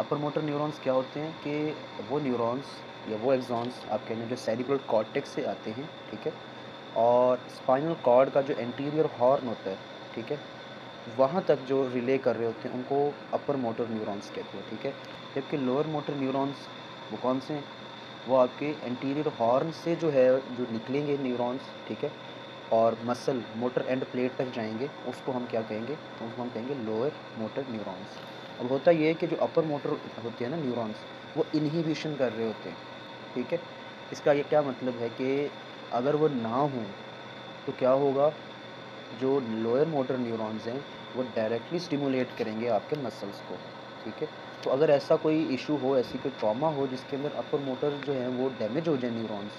Upper motor neurons क्या होते हैं कि वो न्यूरॉन्स या वो एक्सॉन्स आप कह लें जो सेरिब्रल कॉर्टेक्स से आते हैं, ठीक है? और स्पाइनल कॉर्ड का जो एंटीरियर हॉर्न होता है, ठीक है? वहाँ तक जो रिले कर रहे होते हैं उनको अपर मोटर न्यूरॉन्स कहते हैं, ठीक है? जबकि लोअर मोटर न्यूरॉन्स वो कौन से हैं? वो आपके एंटीरियर हॉर्न से जो है जो निकलेंगे न्यूरॉन्स, ठीक है? और मसल मोटर एंड प्लेट तक जाएँगे, उसको हम क्या कहेंगे? उसको हम कहेंगे लोअर मोटर न्यूरॉन्स। अब होता ये है कि जो अपर मोटर होते हैं ना न्यूरॉन्स, वो इन्हिबिशन कर रहे होते हैं, ठीक है? इसका ये क्या मतलब है कि अगर वो ना हों, तो क्या होगा? जो लोअर मोटर न्यूरॉन्स हैं, वो डायरेक्टली स्टिमुलेट करेंगे आपके मसल्स को, ठीक है? तो अगर ऐसा कोई इश्यू हो, ऐसी कोई ट्रॉमा हो जिसके अंदर अपर मोटर जो है वो डैमेज हो जाए न्यूरॉन्स,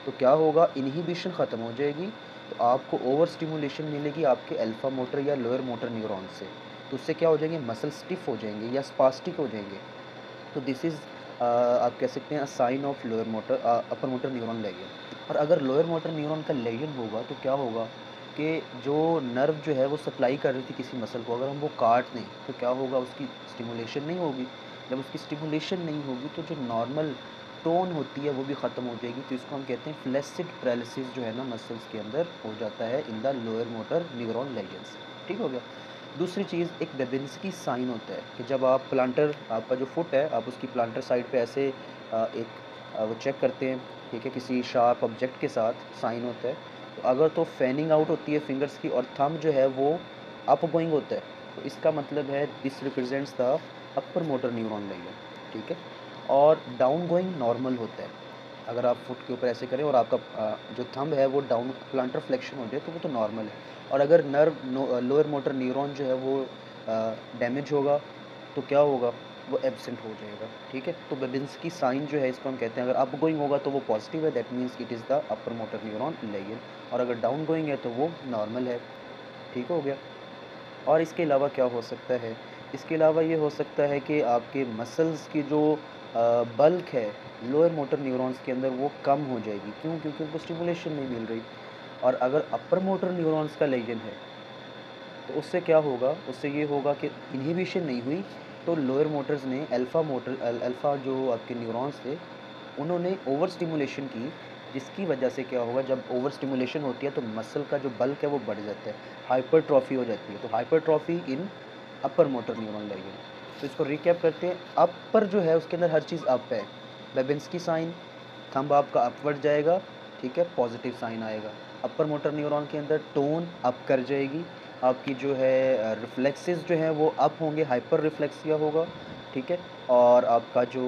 तो क्या होगा? इन्हिबिशन ख़त्म हो जाएगी, तो आपको ओवर स्टिमुलेशन मिलेगी आपके अल्फा मोटर या लोअर मोटर न्यूरॉन्स से। तो उससे क्या हो जाएँगे? मसल स्टिफ हो जाएँगे या स्पास्टिक हो जाएँगे। तो दिस इज़ आप कह सकते हैं a sign of lower motor upper motor neuron lesion. और अगर लोअर मोटर न्यूरॉन का लेजन होगा तो क्या होगा कि जो नर्व जो है वो सप्लाई कर रही थी किसी मसल को, अगर हम वो काट दें तो क्या होगा? उसकी स्टिमुलेशन नहीं होगी। जब उसकी स्टिमुलेशन नहीं होगी तो जो नॉर्मल टोन होती है वो भी ख़त्म हो जाएगी। तो इसको हम कहते हैं फ्लैसिड पैरालिसिस जो है ना मसल्स के अंदर हो जाता है in the lower motor neuron lesions. ठीक हो गया? दूसरी चीज़ एक बेबिंस्की साइन होता है कि जब आप प्लांटर आपका जो फुट है, आप उसकी प्लांटर साइड पे ऐसे वो चेक करते हैं, ठीक है? किसी शार्प ऑब्जेक्ट के साथ साइन होता है। तो अगर तो फैनिंग आउट होती है फिंगर्स की और थंब जो है वो अप गोइंग होता है, तो इसका मतलब है this represents the upper motor neuron lesion, ठीक है? और डाउन गोइंग नॉर्मल होता है। अगर आप फुट के ऊपर ऐसे करें और आपका जो थंब है वो डाउन प्लांटर फ्लेक्शन हो जाए तो वो तो नॉर्मल है। और अगर लोअर मोटर न्यूरॉन जो है वो डैमेज होगा तो क्या होगा? वो एब्सेंट हो जाएगा, ठीक है? तो बेबिंस्की साइन जो है इसको हम कहते हैं अगर अप गोइंग होगा तो वो पॉजिटिव है, that means it is the upper motor neuron lesion. और अगर डाउन गोइंग है तो वो नॉर्मल है, ठीक हो गया? और इसके अलावा क्या हो सकता है? इसके अलावा ये हो सकता है कि आपके मसल्स की जो बल्क है लोअर मोटर न्यूरॉन्स के अंदर वो कम हो जाएगी। क्यों? क्योंकि उनको स्टिमुलेशन नहीं मिल रही। और अगर अपर मोटर न्यूरॉन्स का लीजन है, तो उससे क्या होगा? उससे ये होगा कि इन्हिबिशन नहीं हुई, तो लोअर मोटर्स ने अल्फ़ा जो आपके न्यूरॉन्स थे, उन्होंने ओवर स्टिमुलेशन की, जिसकी वजह से क्या होगा जब ओवर स्टिमुलेशन होती है तो मसल का जो बल्क है वो बढ़ जाता है, हाइपरट्रॉफी हो जाती है। तो हाइपरट्रॉफी इन अपर मोटर न्यूरॉन लेजन। तो इसको रिकैप करते हैं, अपर जो है उसके अंदर हर चीज़ अप है। बेबिंस्की साइन, थंब आपका अपवर्ड जाएगा, ठीक है? पॉजिटिव साइन आएगा। अपर मोटर न्यूरॉन के अंदर टोन अप कर जाएगी, आपकी जो है रिफ्लेक्सेस जो हैं वो अप होंगे, हाइपर रिफ्लेक्सिया होगा, ठीक है? और आपका जो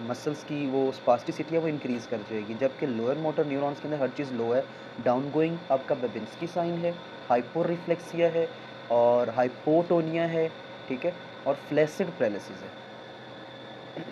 मसल्स की वो स्पास्टिसिटी है वो इंक्रीज़ कर जाएगी। जबकि लोअर मोटर न्यूरॉन्स के अंदर हर चीज़ लो है, डाउन गोइंग आपका बेबिंस्की साइन है, हाइपर रिफ्लेक्सिया है और हाइपोटोनिया है, ठीक है? और फ्लैसिड पैरालिसिस है।